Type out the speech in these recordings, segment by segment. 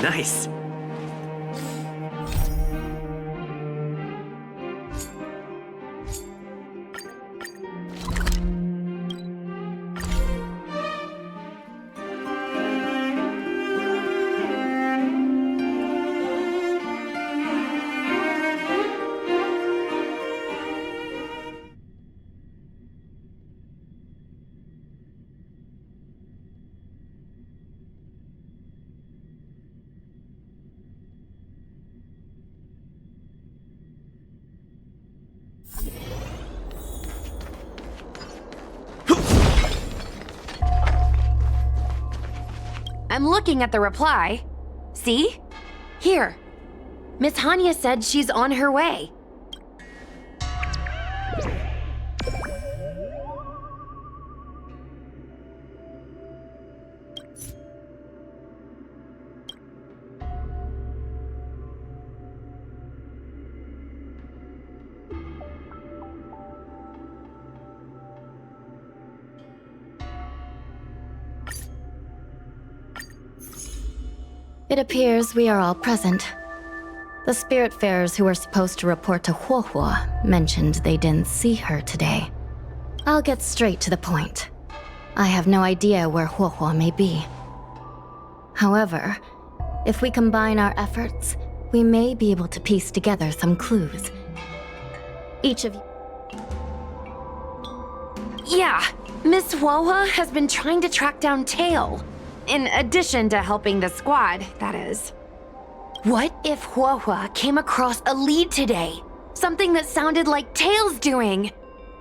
Nice. I'm looking at the reply. See? Here. Miss Hanya said she's on her way. It appears we are all present. The Spiritfarers who were supposed to report to Huohuo mentioned they didn't see her today. I'll get straight to the point. I have no idea where Huohuo may be. However, if we combine our efforts, we may be able to piece together some clues. Each of you... Yeah, Miss Huohuo has been trying to track down Tail. In addition to helping the squad, that is. What if Huohuo came across a lead today? Something that sounded like Tail's doing.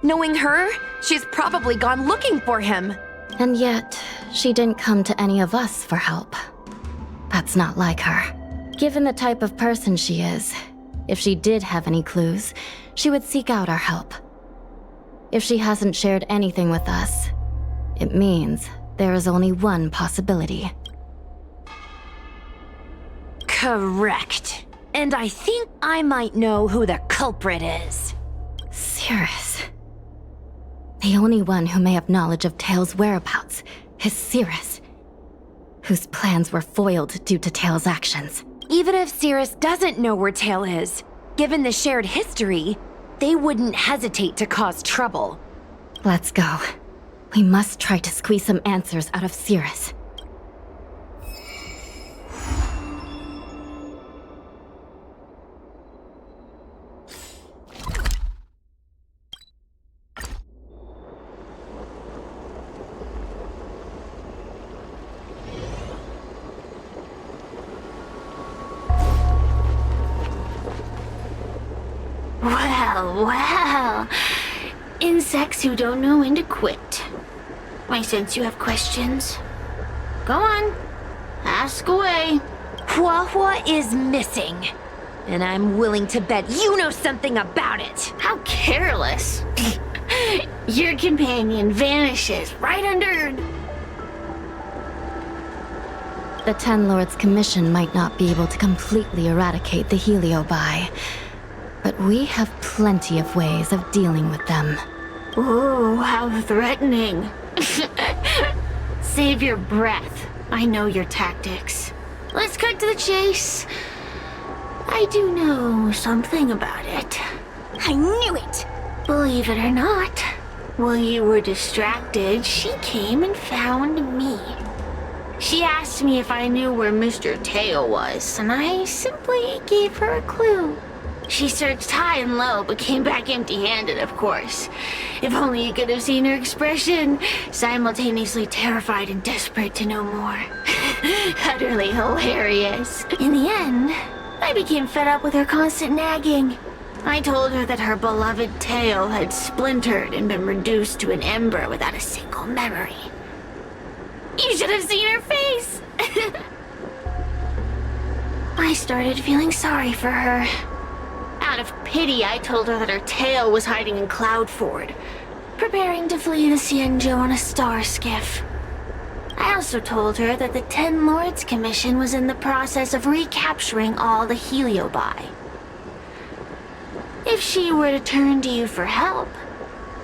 Knowing her, she's probably gone looking for him. And yet, she didn't come to any of us for help. That's not like her. Given the type of person she is, if she did have any clues, she would seek out our help. If she hasn't shared anything with us, it means there is only one possibility. Correct. And I think I might know who the culprit is. Cirrus. The only one who may have knowledge of Tail's whereabouts is Cirrus, whose plans were foiled due to Tail's actions. Even if Cirrus doesn't know where Tail is, given the shared history, they wouldn't hesitate to cause trouble. Let's go. We must try to squeeze some answers out of Cirrus. Well. Insects who don't know when to quit. I sense you have questions. Go on. Ask away. Huohuo is missing. And I'm willing to bet you know something about it. How careless. Your companion vanishes right under... The Ten Lords' commission might not be able to completely eradicate the Heliobi, but we have plenty of ways of dealing with them. Ooh, how threatening. Save your breath. I know your tactics. Let's cut to the chase. I do know something about it. I knew it! Believe it or not, while you were distracted, she came and found me. She asked me if I knew where Mr. Tail was, and I simply gave her a clue. She searched high and low, but came back empty-handed, of course. If only you could have seen her expression, simultaneously terrified and desperate to know more. Utterly hilarious. In the end, I became fed up with her constant nagging. I told her that her beloved Tail had splintered and been reduced to an ember without a single memory. You should have seen her face! I started feeling sorry for her. Out of pity, I told her that her tail was hiding in Cloudford, preparing to flee the Xianzhou on a star skiff. I also told her that the Ten Lords Commission was in the process of recapturing all the Heliobi. If she were to turn to you for help,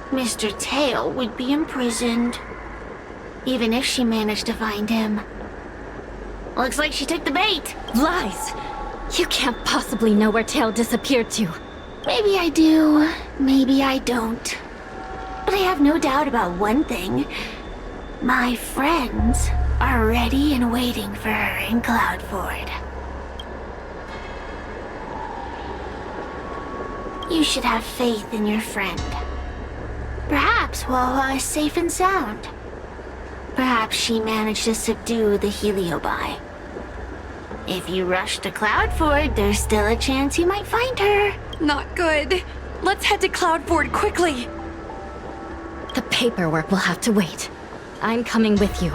Mr. Tail would be imprisoned. Even if she managed to find him. Looks like she took the bait. Lies! You can't possibly know where Tail disappeared to. Maybe I do, maybe I don't. But I have no doubt about one thing. My friends are ready and waiting for her in Cloudford. You should have faith in your friend. Perhaps Wawa is safe and sound. Perhaps she managed to subdue the Heliobi. If you rush to Cloudford, there's still a chance you might find her. Not good. Let's head to Cloudford quickly. The paperwork will have to wait. I'm coming with you.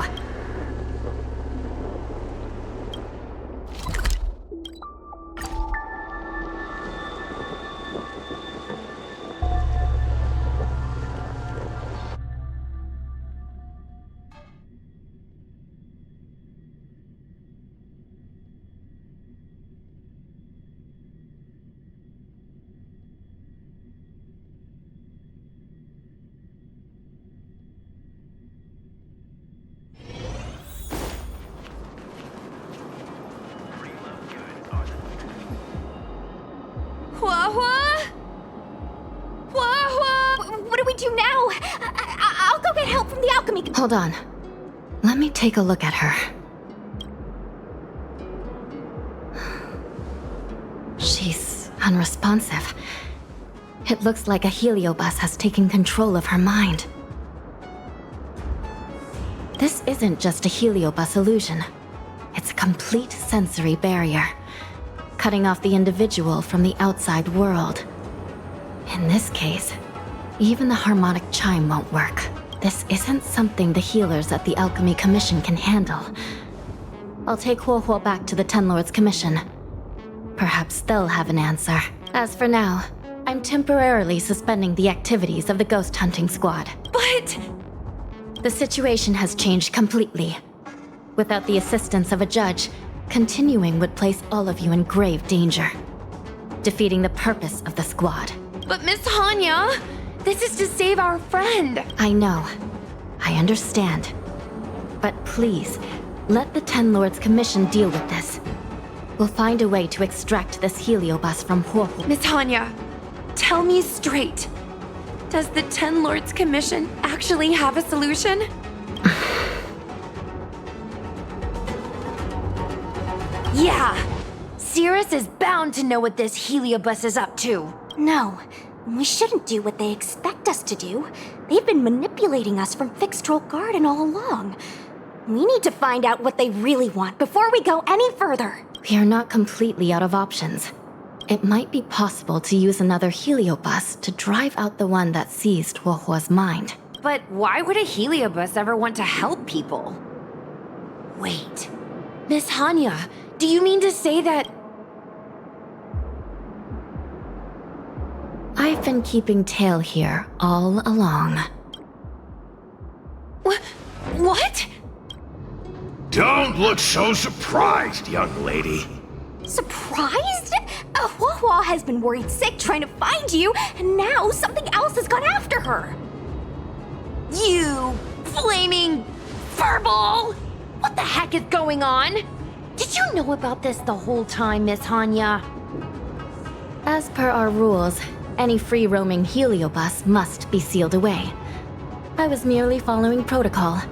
Wawa? Wawa? What do we do now? I'll go get help from the alchemy. Hold on. Let me take a look at her. She's unresponsive. It looks like a heliobus has taken control of her mind. This isn't just a heliobus illusion. It's a complete sensory barrier, cutting off the individual from the outside world. In this case, even the harmonic chime won't work. This isn't something the healers at the Alchemy Commission can handle. I'll take Huohuo back to the Ten Lords Commission. Perhaps they'll have an answer. As for now, I'm temporarily suspending the activities of the ghost hunting squad. But... The situation has changed completely. Without the assistance of a judge, continuing would place all of you in grave danger, defeating the purpose of the squad. But Miss Hanya, this is to save our friend. I know. I understand. But please, let the Ten Lords Commission deal with this. We'll find a way to extract this heliobus from Huohuo. Miss Hanya, tell me straight. Does the Ten Lords Commission actually have a solution? Yeah! Cirrus is bound to know what this heliobus is up to. No, we shouldn't do what they expect us to do. They've been manipulating us from Fixed Troll Garden all along. We need to find out what they really want before we go any further. We are not completely out of options. It might be possible to use another heliobus to drive out the one that seized Huohuo's mind. But why would a heliobus ever want to help people? Wait. Miss Hanya, do you mean to say that... I've been keeping Tail here all along. What? Don't look so surprised, young lady. Surprised? Huohuo has been worried sick trying to find you, and now something else has gone after her. You flaming furball! What the heck is going on? Did you know about this the whole time, Miss Hanya? As per our rules, any free-roaming heliobus must be sealed away. I was merely following protocol.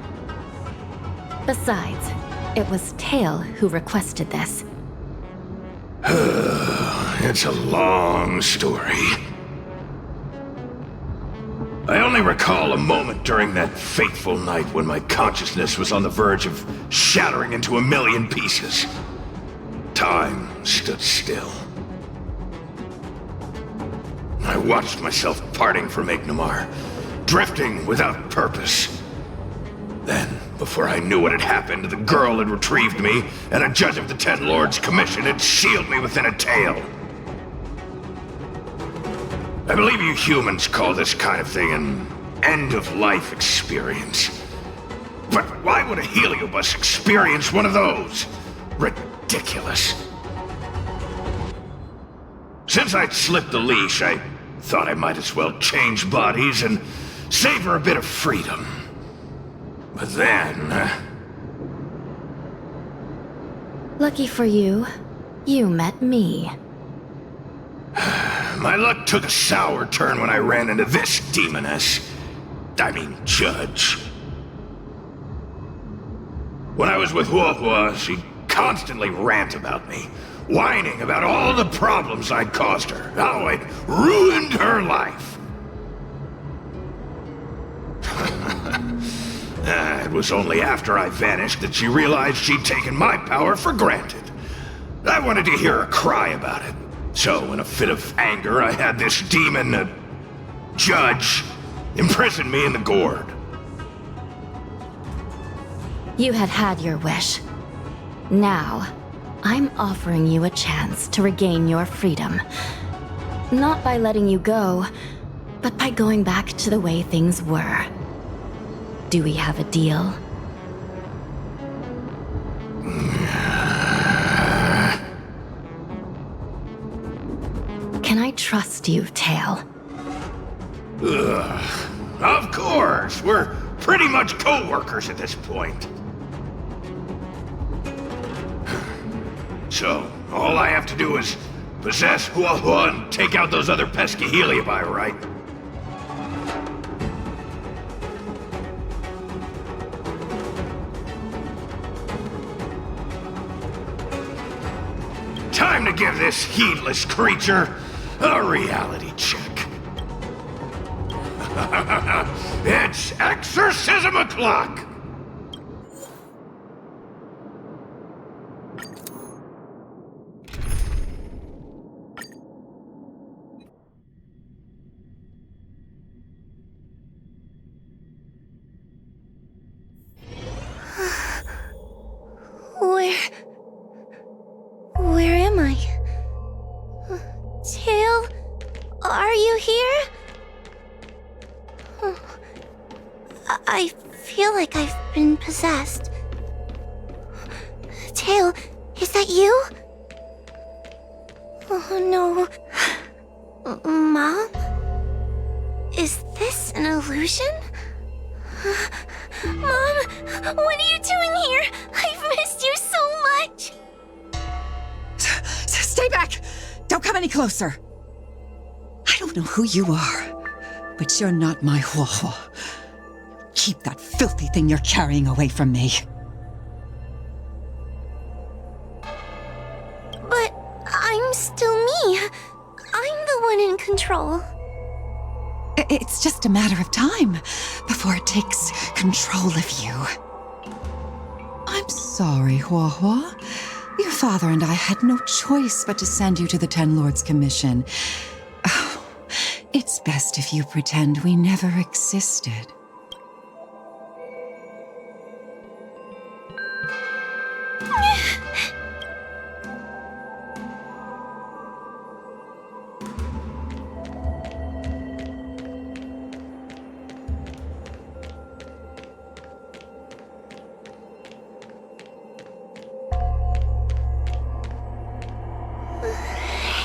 Besides, it was Tail who requested this. It's a long story. I only recall a moment during that fateful night when my consciousness was on the verge of shattering into a million pieces. Time stood still. I watched myself parting from Ignomar, drifting without purpose. Then, before I knew what had happened, the girl had retrieved me, and a judge of the Ten Lords Commission had sealed me within a tail. I believe you humans call this kind of thing an end-of-life experience. But why would a heliobus experience one of those? Ridiculous. Since I'd slipped the leash, I thought I might as well change bodies and savor a bit of freedom. But then... Lucky for you, you met me. my luck took a sour turn when I ran into this demoness. I mean, judge. When I was with Huohua, she'd constantly rant about me, whining about all the problems I'd caused her, how I'd ruined her life. It was only after I vanished that she realized she'd taken my power for granted. I wanted to hear her cry about it. So, in a fit of anger, I had this demon, judge, imprison me in the gourd. You had your wish. Now, I'm offering you a chance to regain your freedom. Not by letting you go, but by going back to the way things were. Do we have a deal? Can I trust you, Tail? Ugh. Of course! We're pretty much co-workers at this point. So, all I have to do is possess Huohua and take out those other pesky heliobi, right? Time to give this heedless creature a reality check. It's exorcism o'clock! Where am I? Tail, are you here? I feel like I've been possessed. Tail, is that you? Oh no. Mom? Is this an illusion? Mom, what are you doing here? I've missed you so much. Stay back! Don't come any closer! I don't know who you are, but you're not my Huohua. Keep that filthy thing you're carrying away from me. But I'm still me. I'm the one in control. It's just a matter of time before it takes control of you. I'm sorry, Huohua. Your father and I had no choice but to send you to the Ten Lords Commission. Oh, it's best if you pretend we never existed.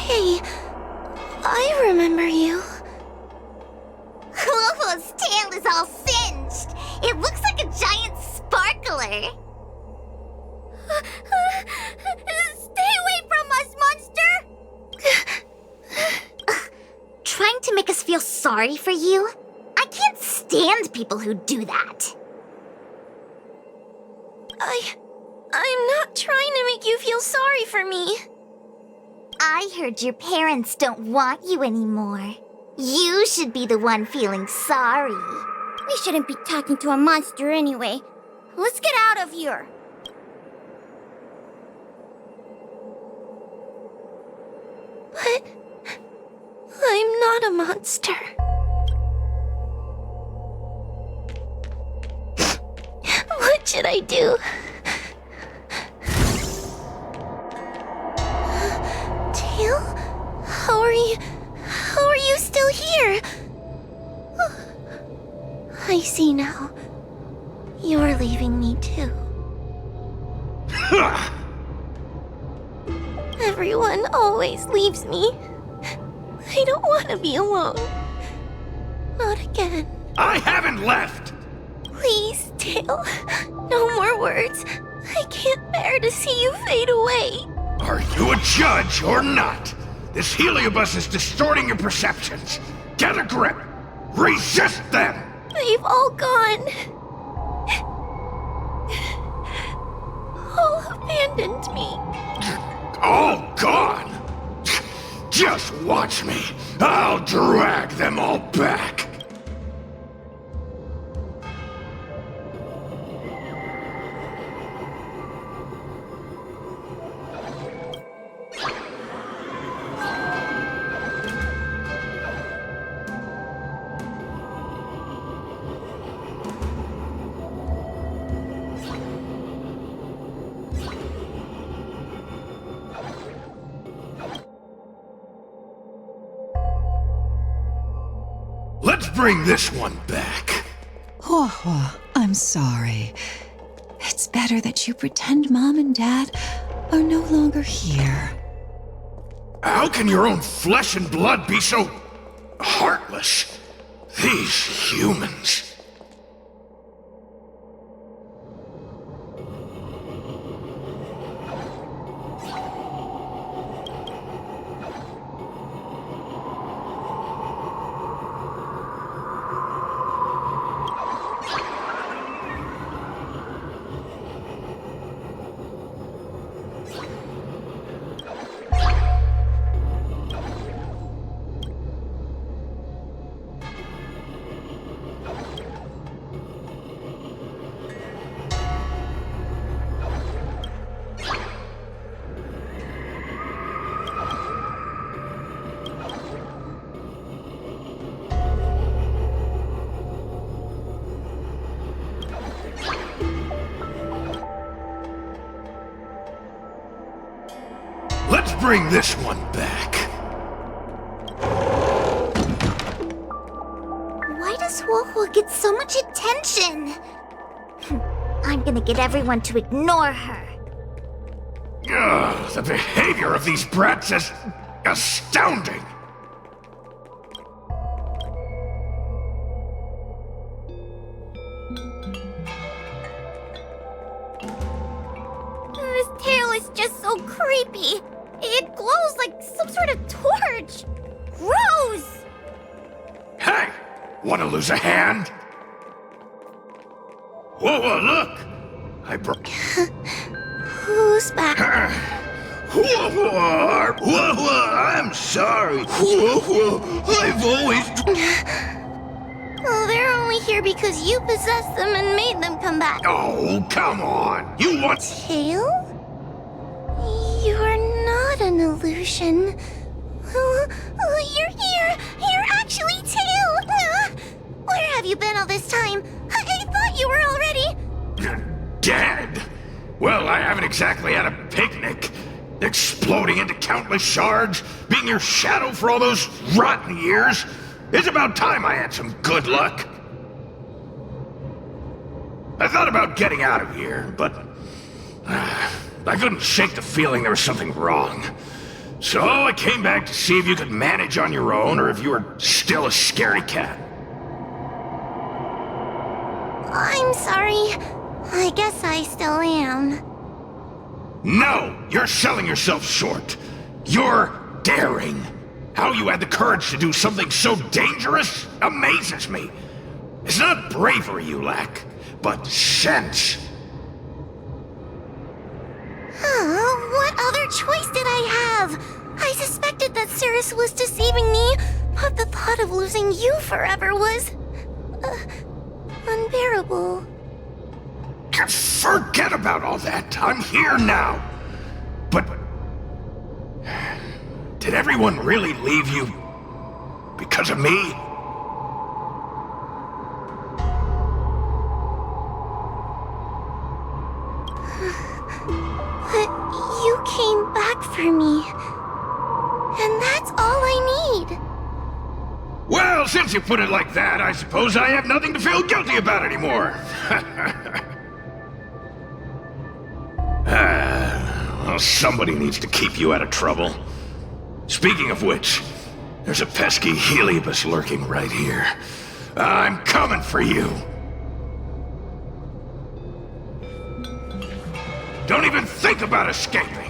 Hey, I remember you. Huohua's tail is all singed. It looks like a giant sparkler. Stay away from us, monster! Trying to make us feel sorry for you? I can't stand people who do that. I'm not trying to make you feel sorry for me. I heard your parents don't want you anymore. You should be the one feeling sorry. We shouldn't be talking to a monster anyway. Let's get out of here. But I'm not a monster. What should I do? Tail? How are you still here? I see now. You're leaving me too. Everyone always leaves me. I don't want to be alone. Not again. I haven't left! Please, Tail. No more words. I can't bear to see you fade away. Are you a judge or not? This heliobus is distorting your perceptions. Get a grip. Resist them! They've all gone. All abandoned me. All gone? Just watch me. I'll drag them all back. Let's bring this one back. Huahua, I'm sorry. It's better that you pretend Mom and Dad are no longer here. How can your own flesh and blood be so heartless? These humans. Let's bring this one back. Why does Huahua get so much attention? I'm gonna get everyone to ignore her. Ugh, the behavior of these brats is astounding. This tail is just so creepy. It glows like some sort of torch. Gross! Hey! Wanna lose a hand? Whoa, look! I broke. Who's back? I'm sorry. I've always. Oh, they're only here because you possessed them and made them come back. Oh, come on! You want. Tail? You're not an illusion. You're here! You're actually Tail! Where have you been all this time? I thought you were already... Dead? Well, I haven't exactly had a picnic. Exploding into countless shards, being your shadow for all those rotten years. It's about time I had some good luck. I thought about getting out of here, but I couldn't shake the feeling there was something wrong. So I came back to see if you could manage on your own or if you were still a scaredy cat. I'm sorry. I guess I still am. No! You're selling yourself short. You're daring. How you had the courage to do something so dangerous amazes me. It's not bravery you lack, but sense. What other choice did I have? I suspected that Cirrus was deceiving me, but the thought of losing you forever was... unbearable. Forget about all that. I'm here now. But... did everyone really leave you because of me? But you came back for me. And that's all I need. Well, since Since you put it like that, I suppose I have nothing to feel guilty about anymore. Well, somebody needs to keep you out of trouble. Speaking of which, there's a pesky Heliobus lurking right here. I'm coming for you! Don't even think about escaping!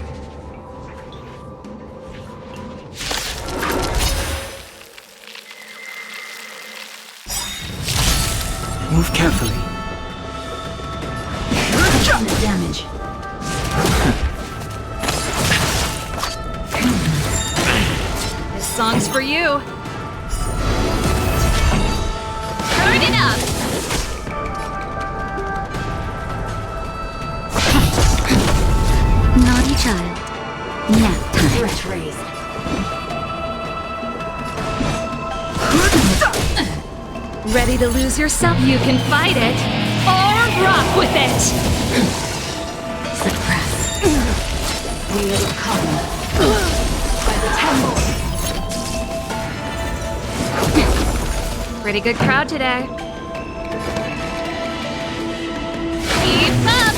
Move carefully. Damage. This song's for you. Turn it up! Naughty child. Nap time. Threat raised. Ready to lose yourself? You can fight it, or rock with it! Suppress. We will come by the temple. Pretty good crowd today. Keep up!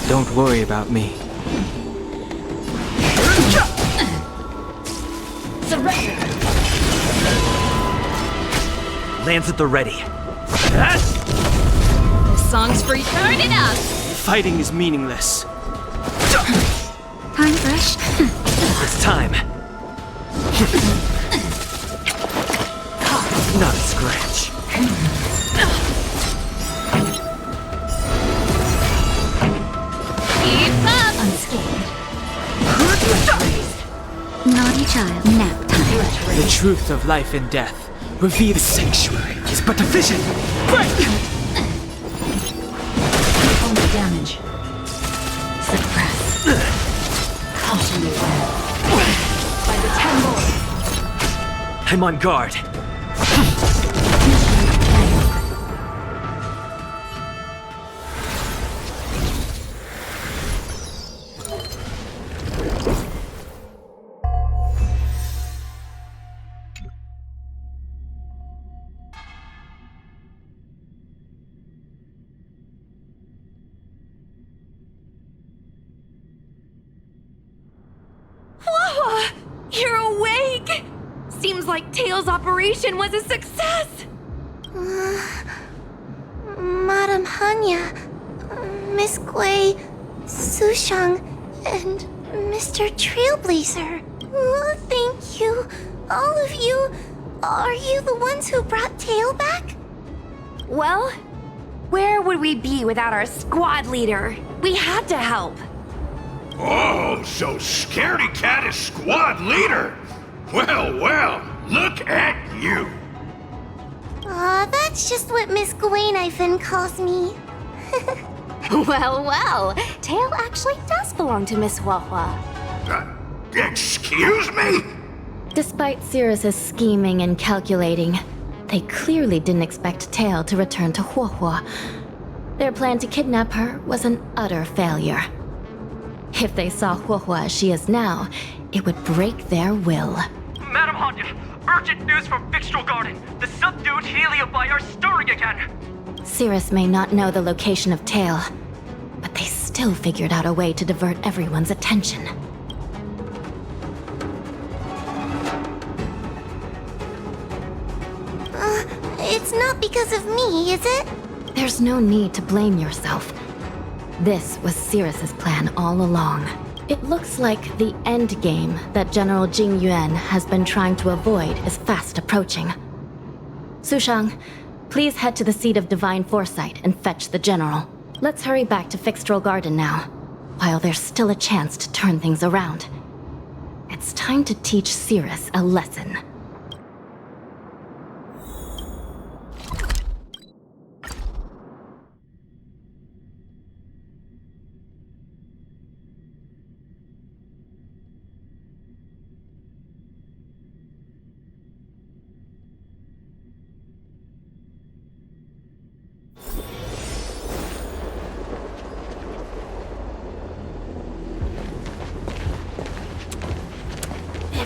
Don't worry about me. Surrender! Lands at the ready. This song's for you. Turn it up! Fighting is meaningless. Time brush. It's time. Not a scratch. Keep up! Unscathed. Naughty child. Nap time. The truth of life and death. Reveal the sanctuary is but a vision. Break! Only damage. Suppress. Caution me by the temple. I'm on guard. Wawa! You're awake! Seems like Tails' operation was a success! Madam Hanya, Miss Gui, Sushang, and Mr. Trailblazer. Oh, thank you. All of you. Are you the ones who brought Tail back? Well, where would we be without our squad leader? We had to help. Oh, so Scaredy Cat is squad leader! Well, well, look at you! Aw, that's just what Miss Gwainifin calls me. Well, well, Tail actually does belong to Miss Wawa. Excuse me? Despite Cirrus's scheming and calculating, they clearly didn't expect Tail to return to Huohua. Their plan to kidnap her was an utter failure. If they saw Huohua as she is now, it would break their will. Madam Hanya, urgent news from Victral Garden. The subdued Heliobi are stirring again. Cirrus may not know the location of Tail, but they still figured out a way to divert everyone's attention. It's not because of me, is it? There's no need to blame yourself. This was Cirrus's plan all along. It looks like the end game that General Jing Yuan has been trying to avoid is fast approaching. Sushang, please head to the seat of Divine Foresight and fetch the General. Let's hurry back to Fixtral Garden now, while there's still a chance to turn things around. It's time to teach Cirrus a lesson.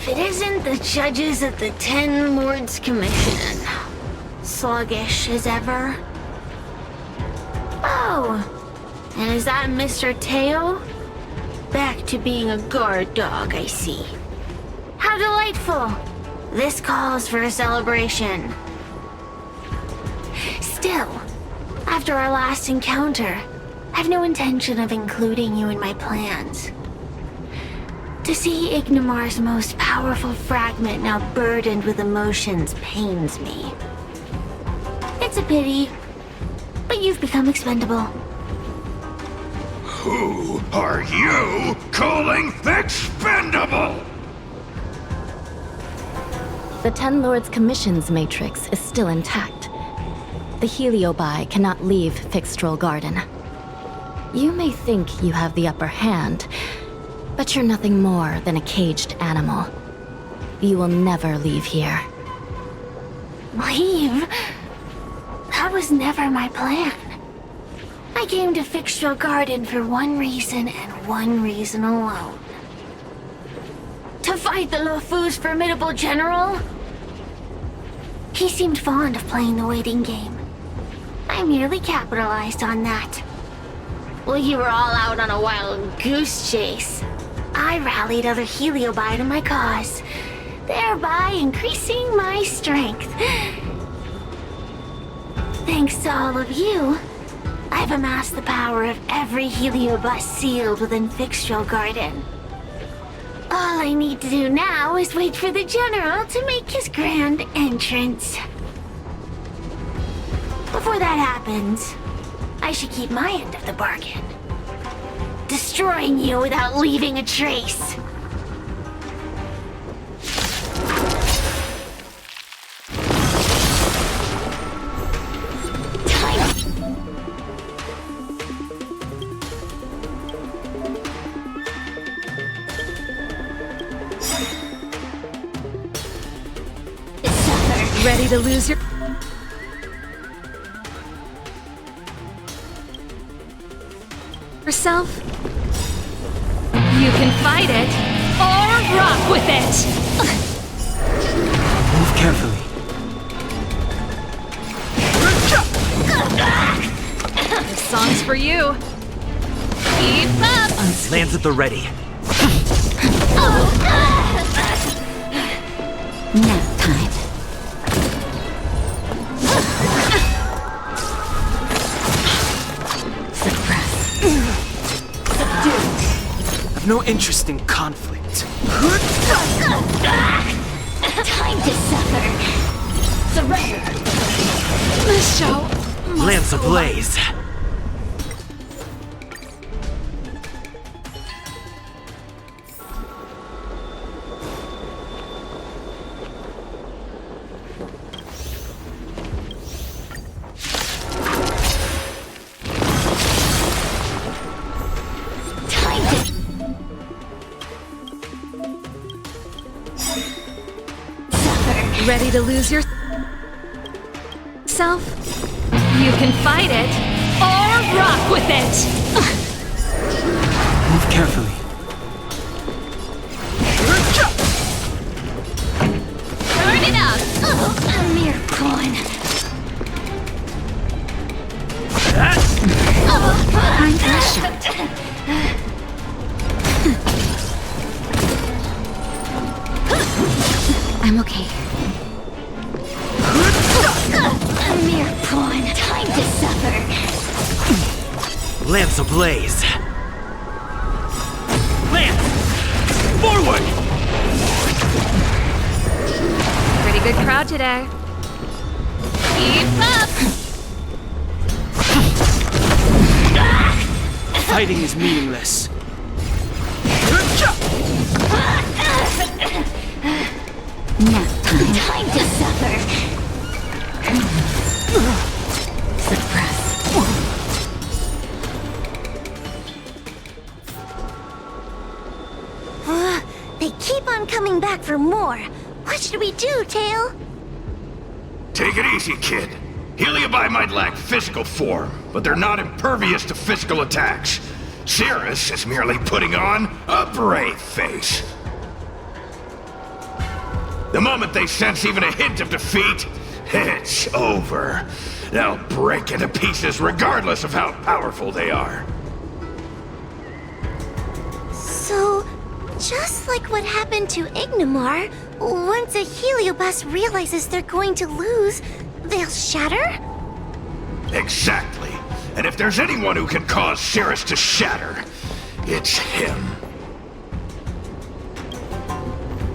if it isn't the judges at the Ten Lords Commission. Sluggish as ever. Oh, and is that Mr. Teo? Back to being a guard dog, I see. How delightful! This calls for a celebration. Still, after our last encounter, I've no intention of including you in my plans. To see Ignimar's most powerful fragment now burdened with emotions pains me. It's a pity, but you've become expendable. Who are you calling expendable? The Ten Lords Commission's matrix is still intact. The Heliobi cannot leave Fixtrol Garden. You may think you have the upper hand, but you're nothing more than a caged animal. You will never leave here. Leave? That was never my plan. I came to Fixtrol Garden for one reason and one reason alone. To fight the Lofu's formidable general? He seemed fond of playing the waiting game. I merely capitalized on that. While you were all out on a wild goose chase, I rallied other Heliobi to my cause, thereby increasing my strength. Thanks to all of you, I've amassed the power of every Heliobus sealed within Fixtrol Garden. All I need to do now is wait for the General to make his grand entrance. Before that happens, I should keep my end of the bargain. Destroying you without leaving a trace. Ready to lose your... yourself? You can fight it, or rock with it! Move carefully. This song's for you. Keep up! Lands at the ready. Nap time. I've no interest in conflict. Time to suffer. Surrender. This show... Lamps ablaze. Ready to lose your... self? You can fight it, or rock with it! Move carefully. Turn it up! A mere pawn. Time pressure. I'm okay. A mere pawn. Time to suffer. Lamps ablaze. Lance! Forward! Pretty good crowd today. Keep up! Fighting is meaningless. Nap time. Time to suffer. Suppress. They keep on coming back for more. What should we do, Tail? Take it easy, kid. Heliobi might lack physical form, but they're not impervious to physical attacks. Cirrus is merely putting on a brave face. The moment they sense even a hint of defeat, it's over. They'll break into pieces regardless of how powerful they are. So, just like what happened to Ignimar, once a Heliobus realizes they're going to lose, they'll shatter? Exactly. And if there's anyone who can cause Cirrus to shatter, it's him.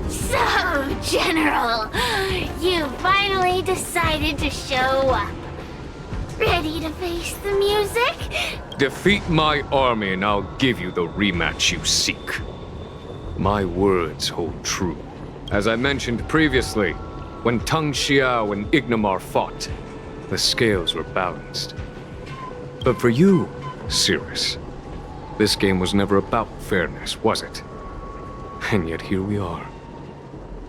So, General, you finally decided to show up. Ready to face the music? Defeat my army and I'll give you the rematch you seek. My words hold true. As I mentioned previously, when Tang Xiao and Ignimar fought, the scales were balanced. But for you, Cirrus, this game was never about fairness, was it? And yet here we are.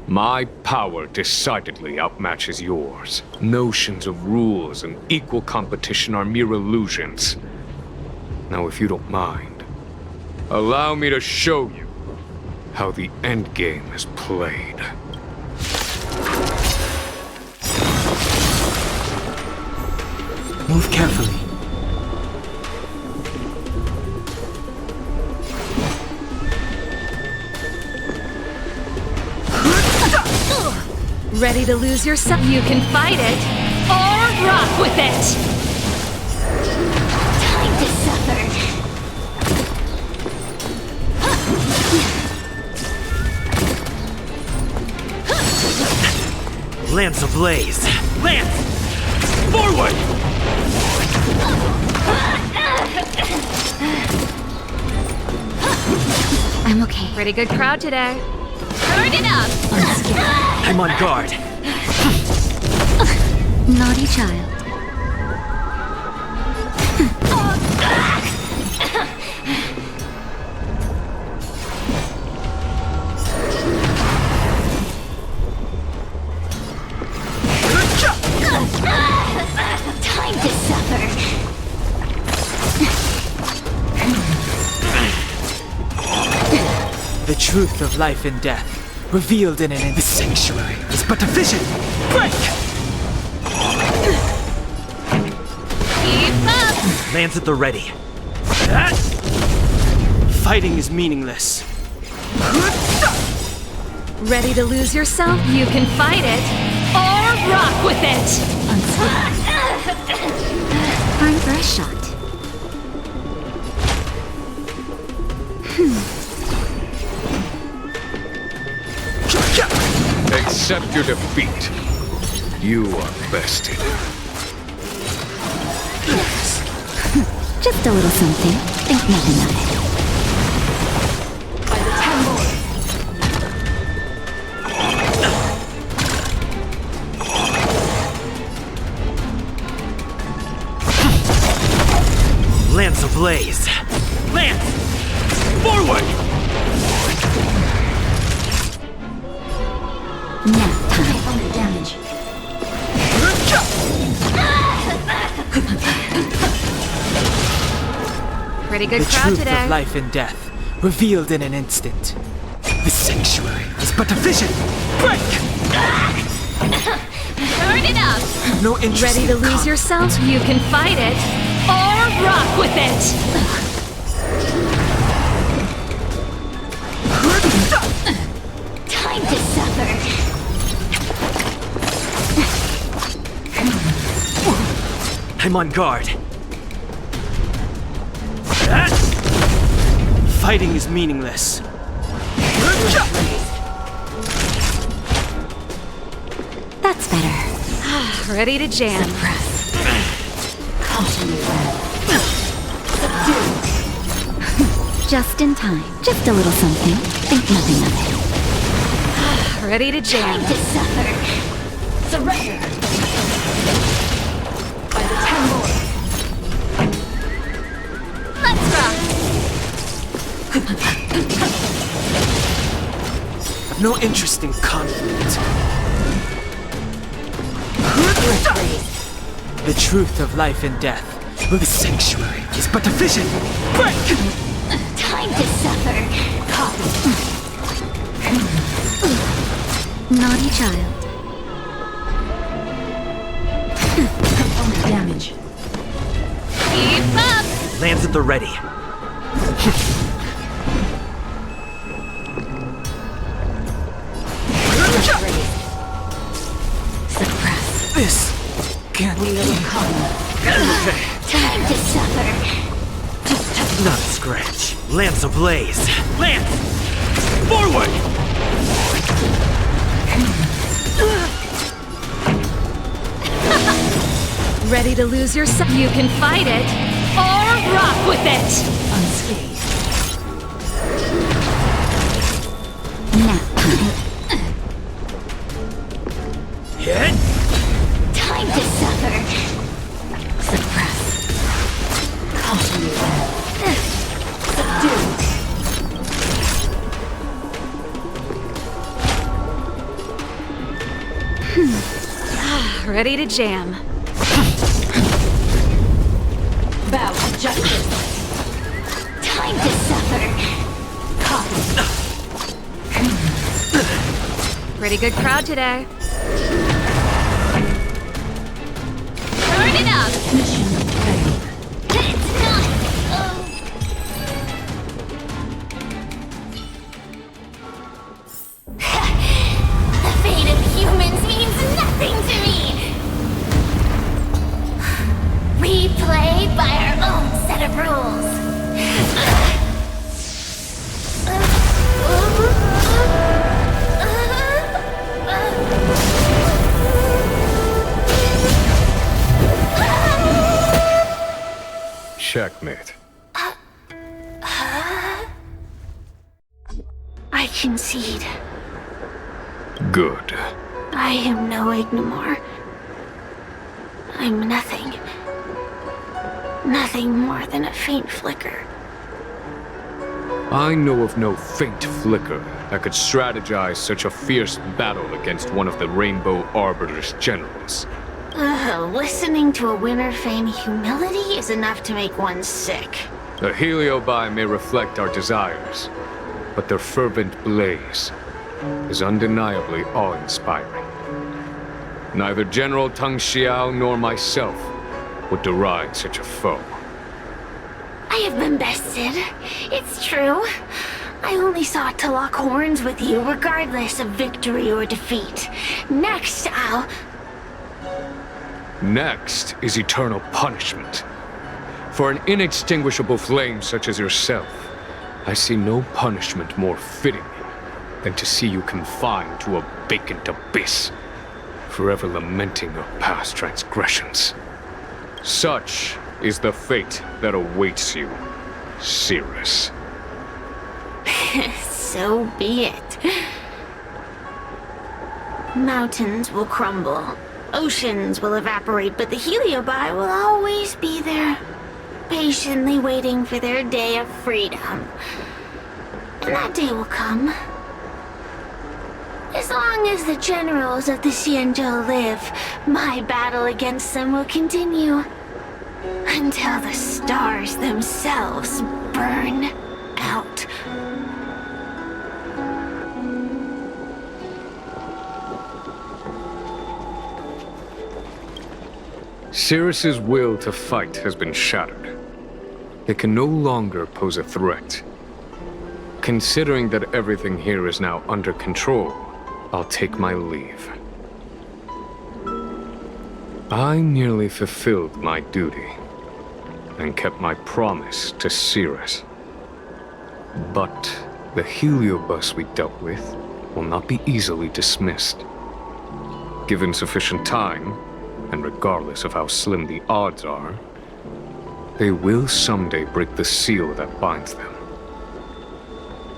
My power decidedly outmatches yours. Notions of rules and equal competition are mere illusions. Now, if you don't mind, allow me to show you how the endgame is played. Move carefully. Ready to lose yourself? You can fight it, or rock with it! Time to suffer. Lance ablaze. Lance! Forward! I'm okay. Pretty good crowd today. Turn it up! I'm on guard. Naughty child. Time to suffer. The truth of life and death, revealed in the sanctuary, is but a vision. Break! Keep up! Lands at the ready. Fighting is meaningless. Ready to lose yourself? You can fight it, or rock with it! Time for a shot. Accept your defeat. You are bested. Just a little something. Think nothing of it. Lance ablaze. Lance! Forward! Nap time. Under damage. Pretty good The crowd truth today. of life and death, revealed in an instant. The sanctuary is but a vision. Break! Turn it up! No interest Ready to in lose yourself? You can fight it, or rock with it! Time to suffer. I'm on guard. Fighting is meaningless. That's better. Ready to jam. Just in time. Just a little something. Think nothing of it. Ready to jam. Time to suffer. Surrender. By the temple. Let's rock! I've no interest in conflict. The truth of life and death, the sanctuary is but a vision. Break! Time to suffer. Naughty child. Only damage. Keep up! Lands at the ready. Suppress. This can't be okay. Time to suffer. Not a scratch. Lance ablaze. Lance! Forward! Ready to lose yourself? You can fight it, or rock with it! Unscathed. Nap time. Hit! Time to suffer. Suppress. Caution you. Subdue. Ready to jam. Bow to justice. Time to suffer. Pretty good crowd today. Turn it up! Mission failed. It's not. The fate of humans means nothing to me. We play by our own set of rules. Checkmate. I concede. Good. I am no Ignimar. I'm nothing. Nothing more than a faint flicker. I know of no faint flicker that could strategize such a fierce battle against one of the Rainbow Arbiter's generals. Listening to a winner feign humility is enough to make one sick. The Heliobi may reflect our desires, but their fervent blaze is undeniably awe-inspiring. Neither General Tang Xiao nor myself would deride such a foe. I have been bested. It's true. I only sought to lock horns with you regardless of victory or defeat. Next, Next is eternal punishment. For an inextinguishable flame such as yourself, I see no punishment more fitting than to see you confined to a vacant abyss, forever lamenting your past transgressions. Such is the fate that awaits you, Cirrus. So be it. Mountains will crumble. Oceans will evaporate, but the Heliobi will always be there, patiently waiting for their day of freedom. And that day will come. As long as the generals of the Xianzhou live, my battle against them will continue. Until the stars themselves burn out. Cirrus's will to fight has been shattered. It can no longer pose a threat. Considering that everything here is now under control, I'll take my leave. I merely fulfilled my duty and kept my promise to Cirrus. But the Heliobus we dealt with will not be easily dismissed. Given sufficient time, and regardless of how slim the odds are, they will someday break the seal that binds them.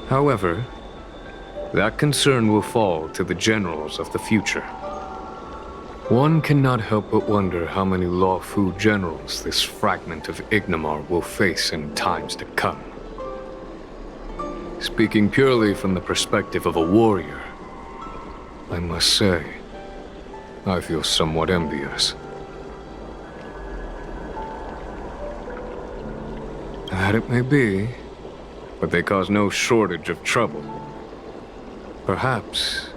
However, that concern will fall to the generals of the future. One cannot help but wonder how many Luofu generals this fragment of Ignimar will face in times to come. Speaking purely from the perspective of a warrior, I must say, I feel somewhat envious. That it may be, but they cause no shortage of trouble. Perhaps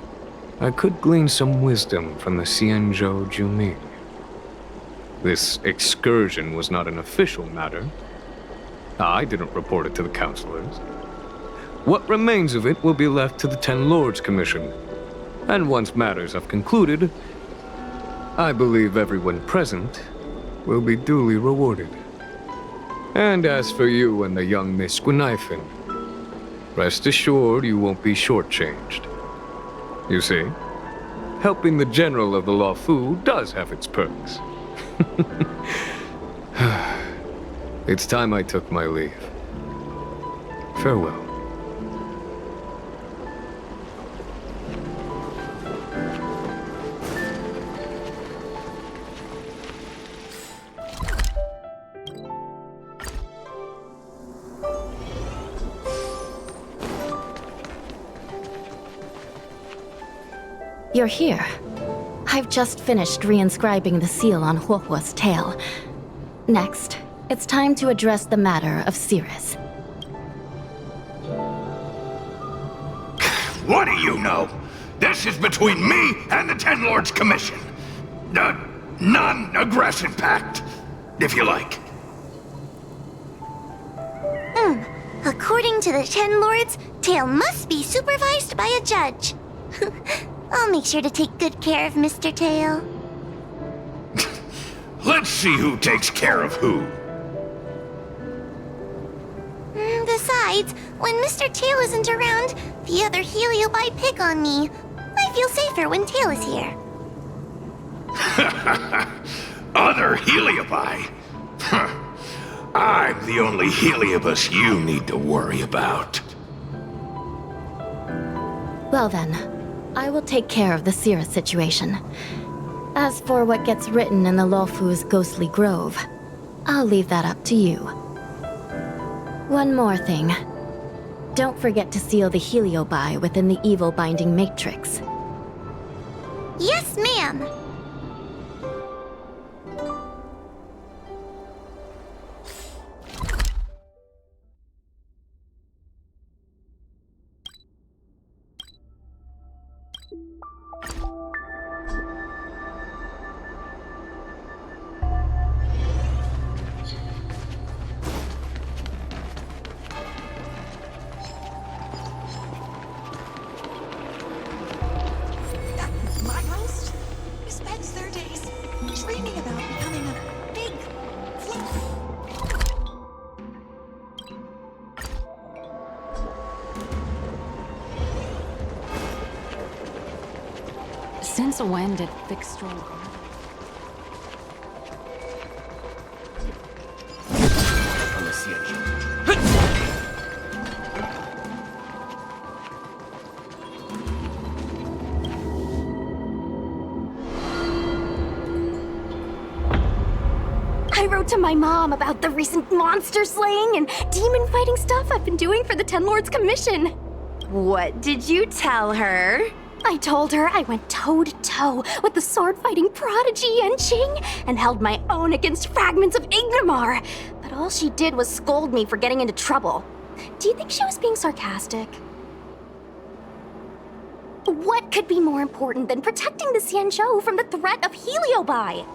I could glean some wisdom from the Xianzhou Juming. This excursion was not an official matter. I didn't report it to the counselors. What remains of it will be left to the Ten Lords Commission. And once matters have concluded, I believe everyone present will be duly rewarded. And as for you and the young Miss Guinaifen, rest assured you won't be shortchanged. You see, helping the general of the Luofu does have its perks. It's time I took my leave. Farewell. You're here. I've just finished reinscribing the seal on Huohuo's tail. Next, it's time to address the matter of Cirrus. What do you know? This is between me and the Ten Lords Commission. A non-aggression pact, if you like. According to the Ten Lords, Tail must be supervised by a judge. I'll make sure to take good care of Mr. Tail. Let's see who takes care of who. Besides, when Mr. Tail isn't around, the other Heliobi pick on me. I feel safer when Tail is here. Other Heliobi? I'm the only Heliobus you need to worry about. Well then, I will take care of the Cirrus situation. As for what gets written in the Luofu's ghostly grove, I'll leave that up to you. One more thing. Don't forget to seal the Heliobi within the evil binding matrix. Yes, ma'am. My host, who spends their days dreaming about becoming a big, fluffy. Since when did Fixstral... I wrote to my mom about the recent monster slaying and demon fighting stuff I've been doing for the Ten Lords Commission. What did you tell her? I told her I went toe-to-toe with the sword-fighting prodigy Yanqing and held my own against fragments of Ignamar, but all she did was scold me for getting into trouble. Do you think she was being sarcastic? What could be more important than protecting the Xianzhou from the threat of Heliobi?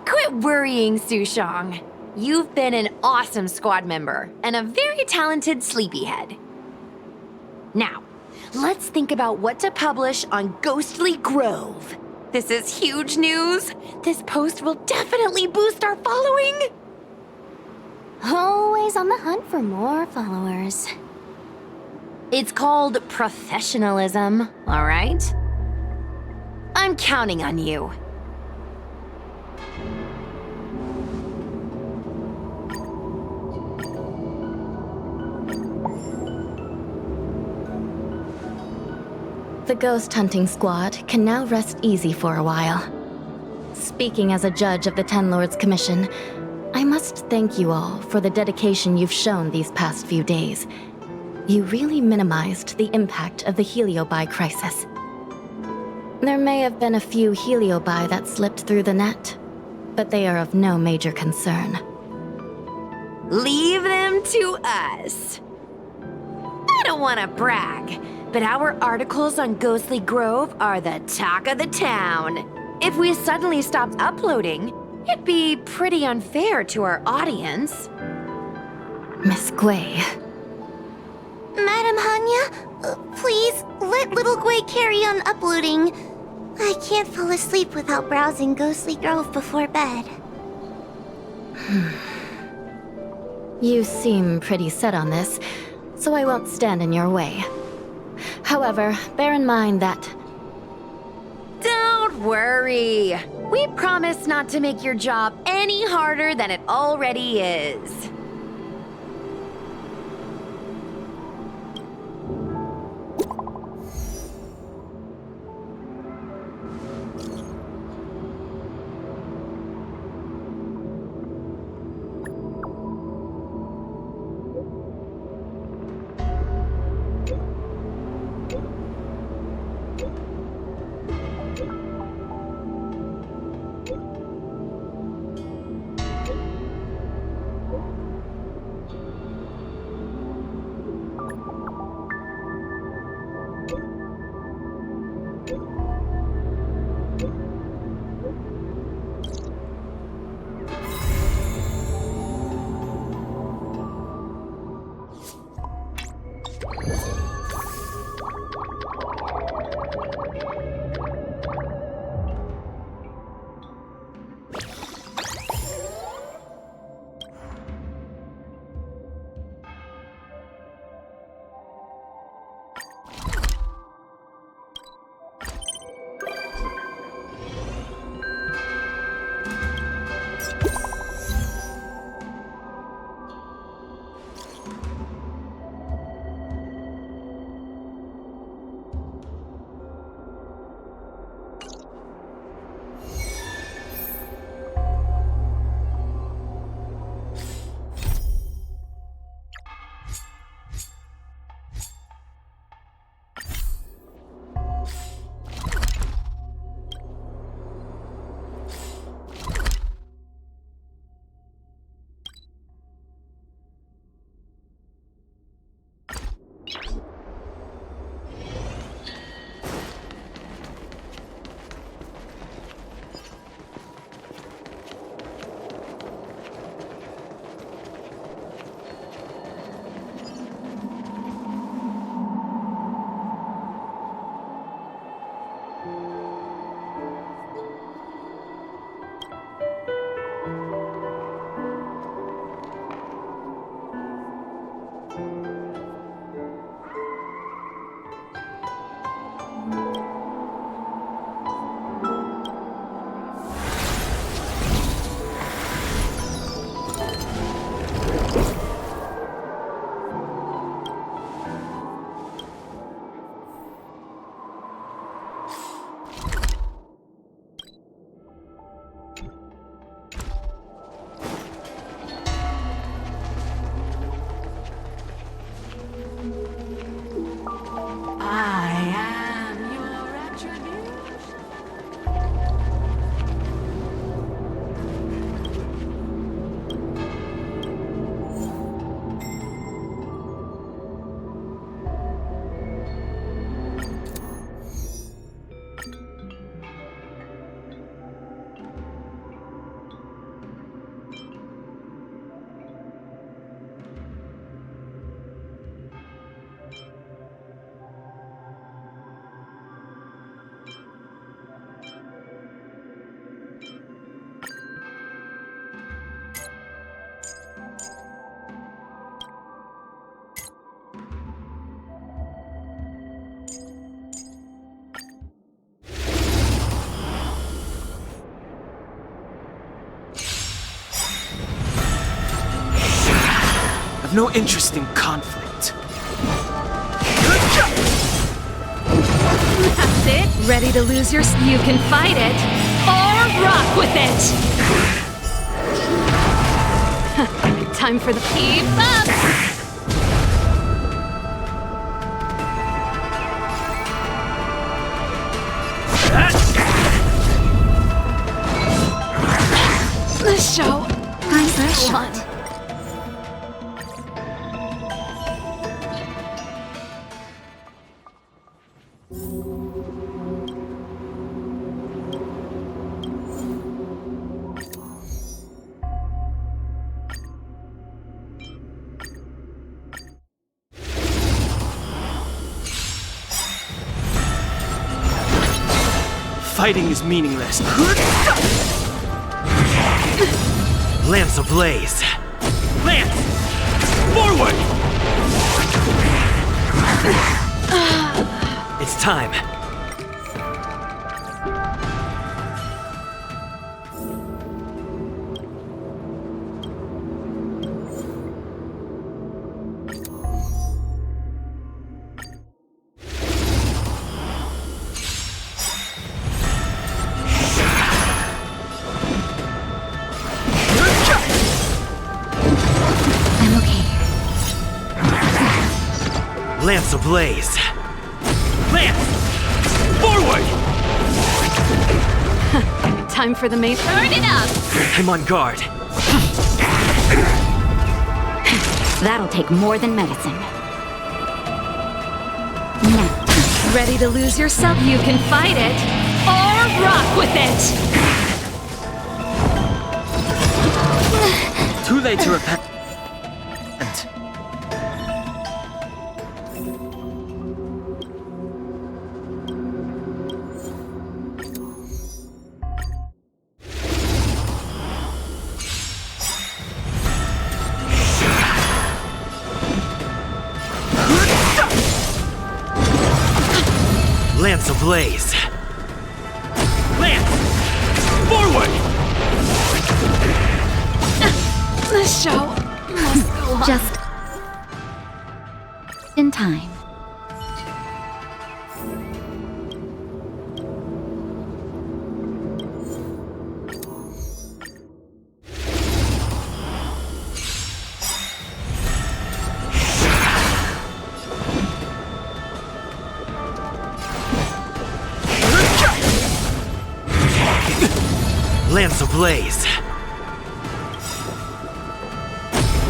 Quit worrying, Sushang. You've been an awesome squad member and a very talented sleepyhead. Now, let's think about what to publish on Ghostly Grove. This is huge news. This post will definitely boost our following. Always on the hunt for more followers. It's called professionalism, all right? I'm counting on you. The ghost hunting squad can now rest easy for a while. Speaking as a judge of the Ten Lords Commission, I must thank you all for the dedication you've shown these past few days. You really minimized the impact of the Heliobi crisis. There may have been a few Heliobi that slipped through the net, but they are of no major concern. Leave them to us. I don't want to brag, but our articles on Ghostly Grove are the talk of the town. If we suddenly stopped uploading, it'd be pretty unfair to our audience. Miss Gui. Madam Hanya, please let little Gui carry on uploading. I can't fall asleep without browsing Ghostly Grove before bed. You seem pretty set on this, so I won't stand in your way. However, bear in mind that... Don't worry. We promise not to make your job any harder than it already is. I've no interest in conflict. That's it. Ready to lose your... You can fight it, or rock with it. Time for the keep up. The show. Nice shot. Fighting is meaningless. Lance ablaze. Lance! Forward! It's time. Lance ablaze! Lance! Forward! Time for the main. Turn it up! I'm on guard. That'll take more than medicine. Now. Ready to lose yourself? You can fight it, or rock with it! Too late to repent. Lance ablaze! Lance! Forward! The show must go on. Just in time. Lance ablaze!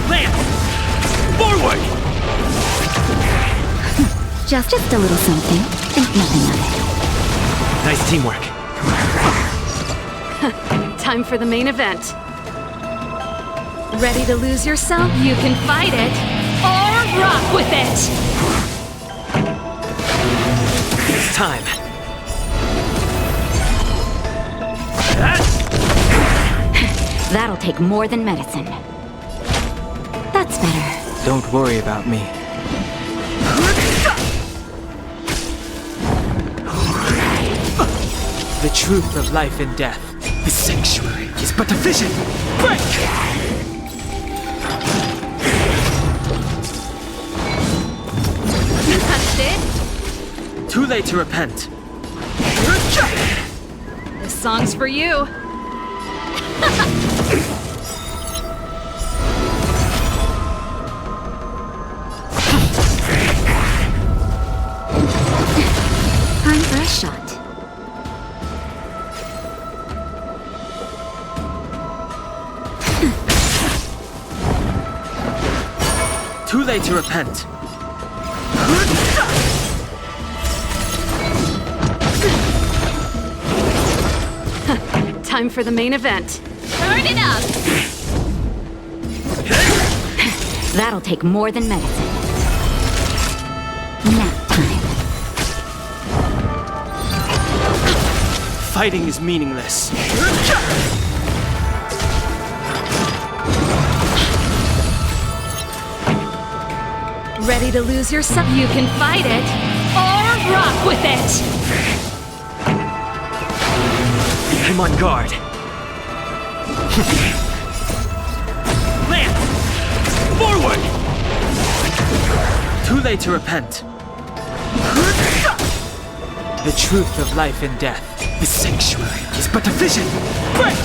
Lance! Forward! Just a little something. Think nothing of it. Nice teamwork. Time for the main event. Ready to lose yourself? You can fight it, or rock with it! It's time. That'll take more than medicine. That's better. Don't worry about me. The truth of life and death, the sanctuary, is but a vision. Break! You touched it? Too late to repent. This song's for you. Time for a shot. Too late to repent. Time for the main event. Turn it up! That'll take more than medicine. Nap time. Fighting is meaningless. Ready to lose yourself? You can fight it, or rock with it! I'm on guard. Lance! Forward! Too late to repent. The truth of life and death, the sanctuary, is but a vision. Break!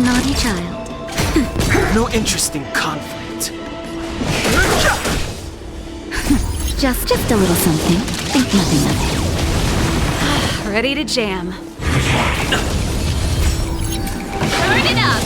Naughty child. No interest in conflict. Just a little something. Think nothing of it. Ready to jam. Turn it up!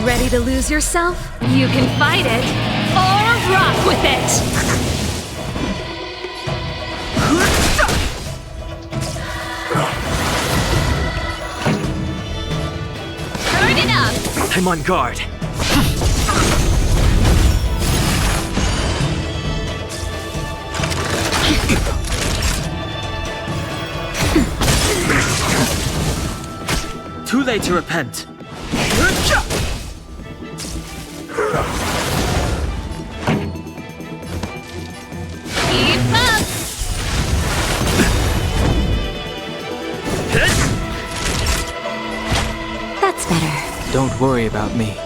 Ready to lose yourself? You can fight it or rock with it! Turn it up! I'm on guard. Too late to repent. Keep up! That's better. Don't worry about me.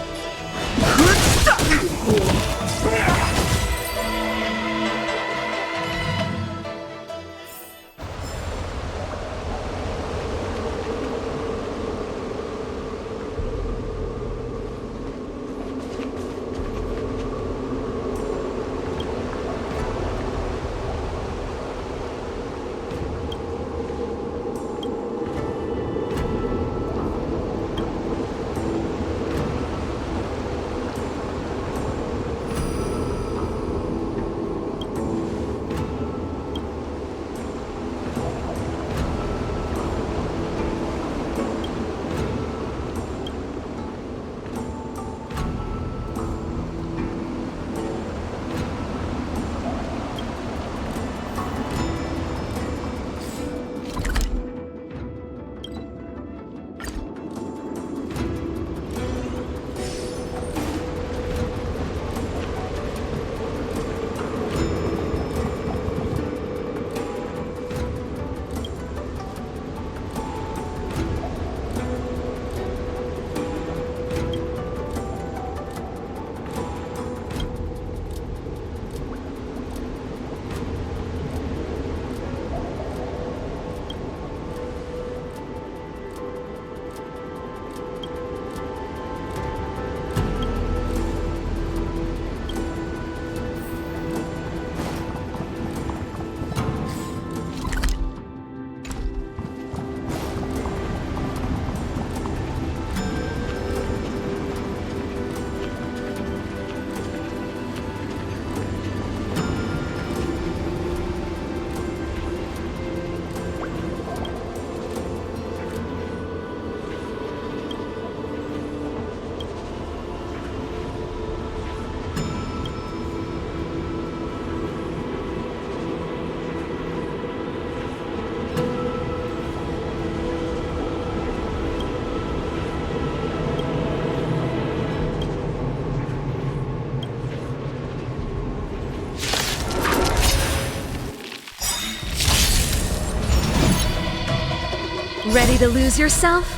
Ready to lose yourself?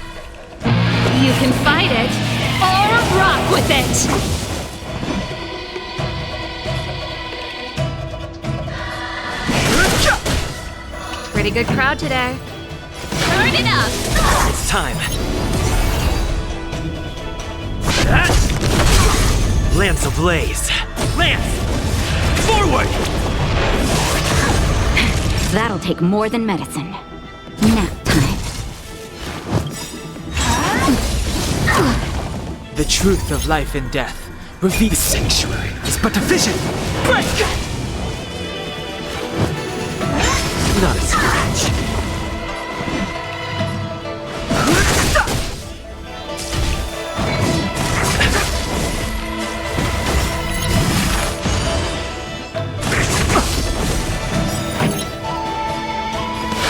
You can fight it or rock with it! Pretty good crowd today. Turn it up! It's time. Lance ablaze. Lance! Forward! That'll take more than medicine. Nap time. The truth of life and death. Reveal the sanctuary is but a vision. Break! Not a scratch.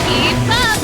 Keep up!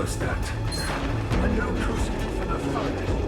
was that? A new crucible for the furnace.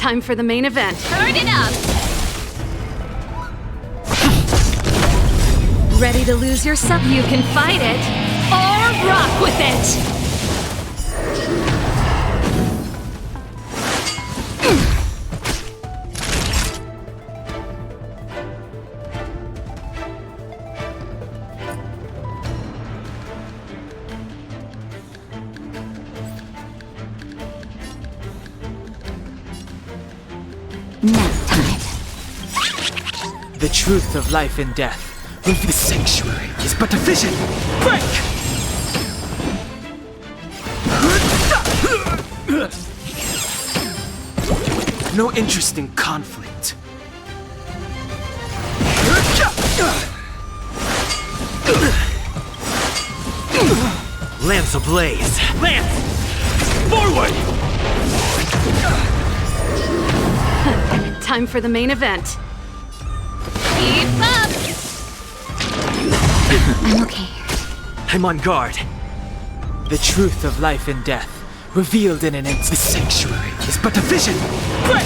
Time for the main event. Turn it up! Ready to lose yourself? You can fight it or rock with it! Nap time. The truth of life and death. The sanctuary is but a vision. Break! No interest in conflict. Lance ablaze! Lance! Forward! Time for the main event. Keep up! I'm okay. I'm on guard. The truth of life and death, revealed in an instant. The sanctuary is but a vision. Break!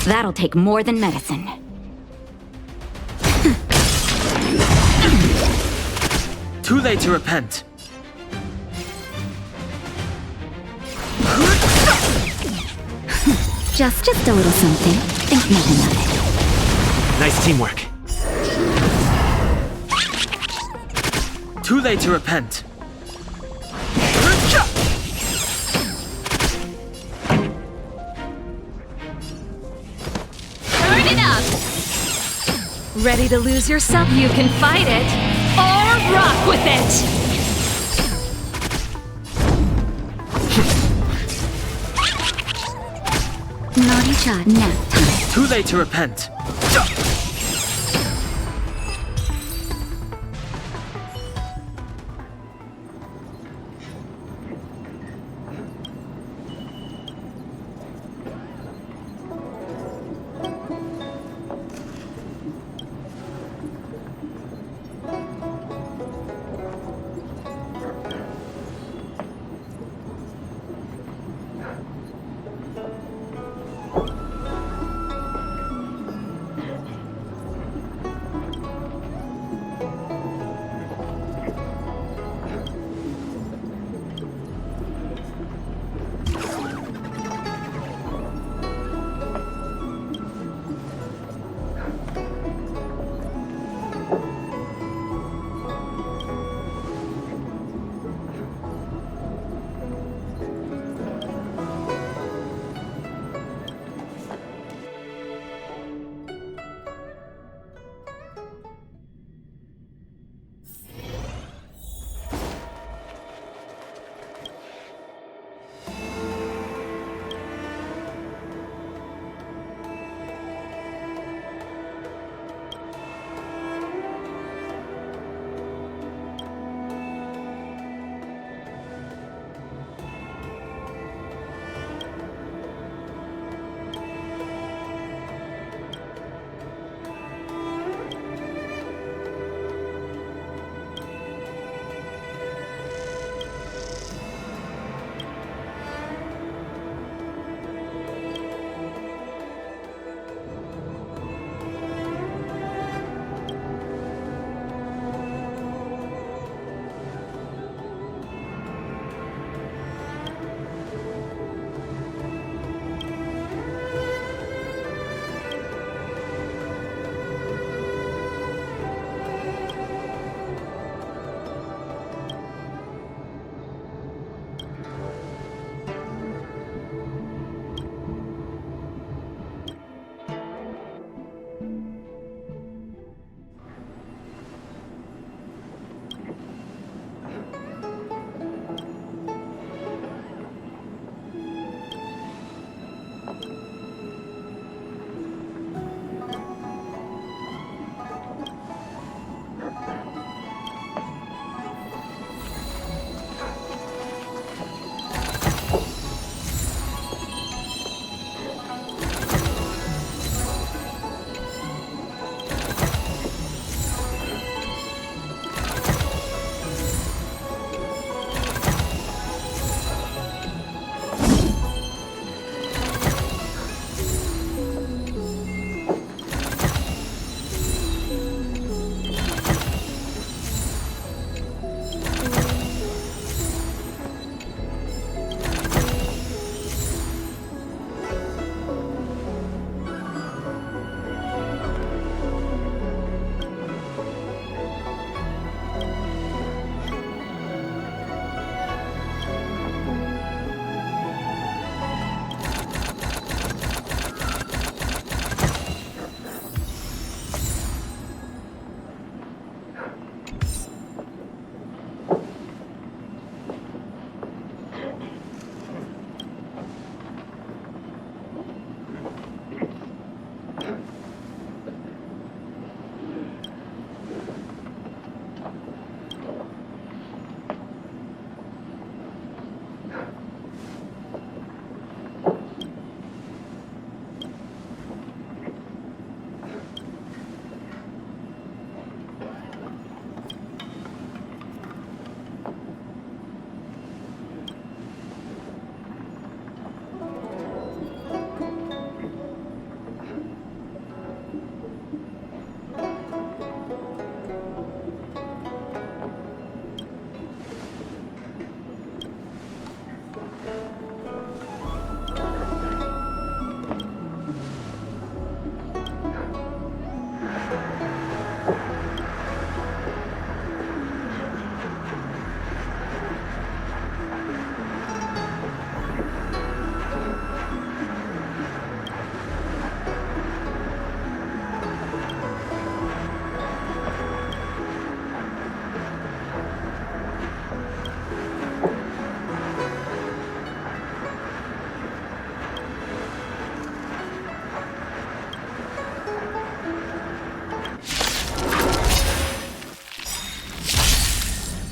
That'll take more than medicine. Too late to repent. Just a little something. Think nothing of it. Nice teamwork. Too late to repent. Turn it up! Ready to lose yourself? You can fight it or rock with it! Naughty child. Nap time. Too late to repent.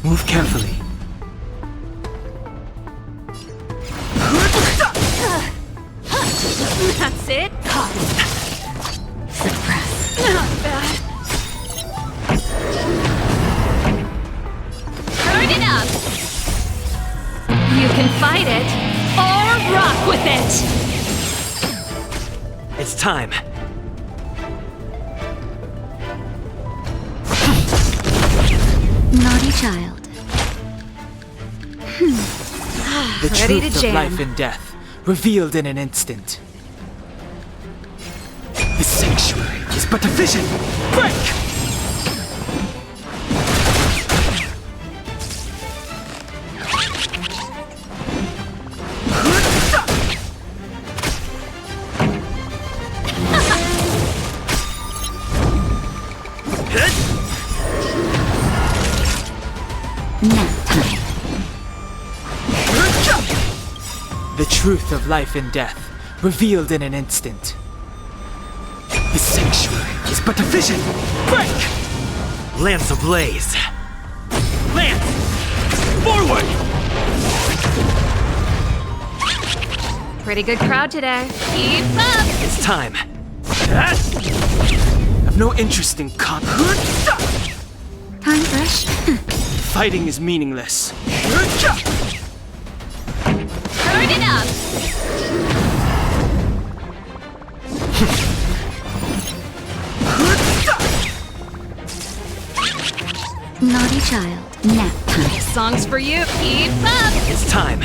Move carefully. That's it. Suppress. Not bad. Turn it up. You can fight it or rock with it. It's time. Naughty child. The Ready truth to of jam. life and death, revealed in an instant. The sanctuary is but a vision. Break! Nap time. The truth of life and death, revealed in an instant. The sanctuary is but a vision. Break! Lance ablaze. Lance! Forward! Pretty good crowd today. Keep up. It's time. I've no interest in Time fresh. Fighting is meaningless. Turn it up. Naughty child. Nap time. Songs for you. Keep up. It's time.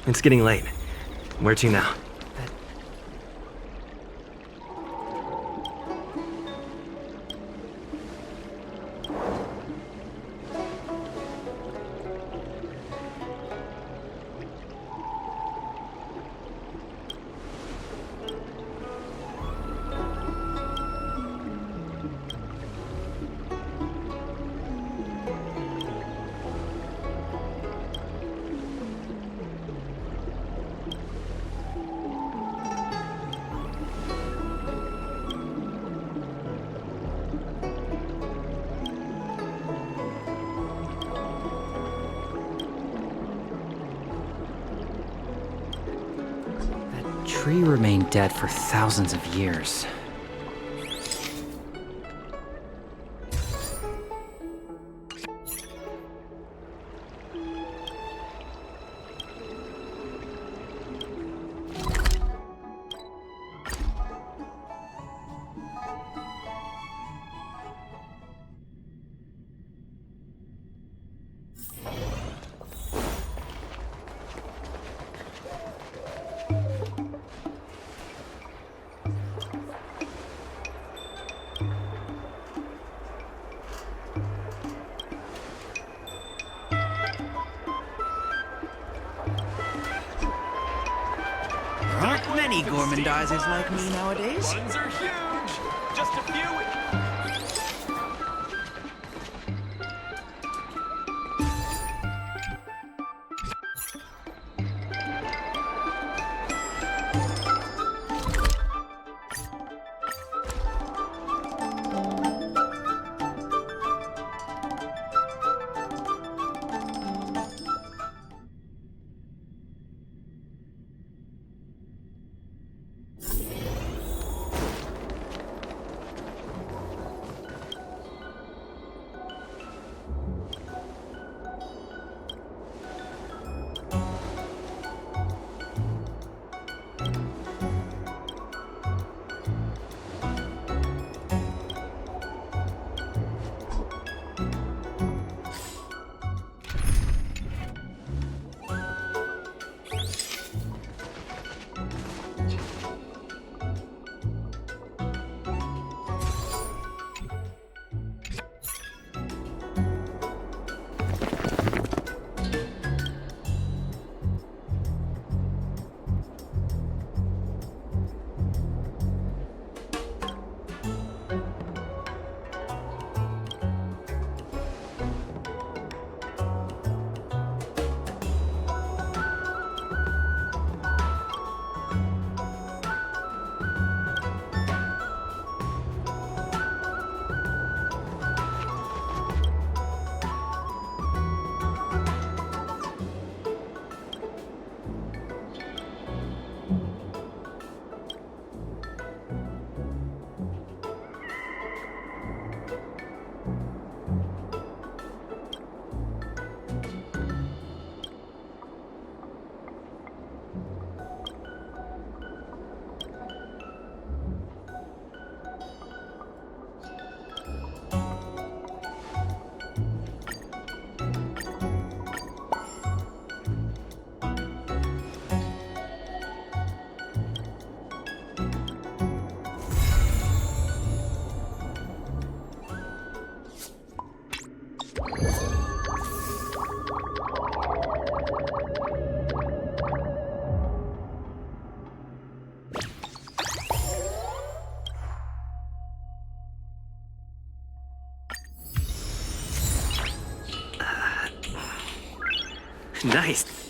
It's getting late. Where to now? Tree remained dead for thousands of years. Aren't many gormandizers like me nowadays. Buns are huge! Just a few... Nice.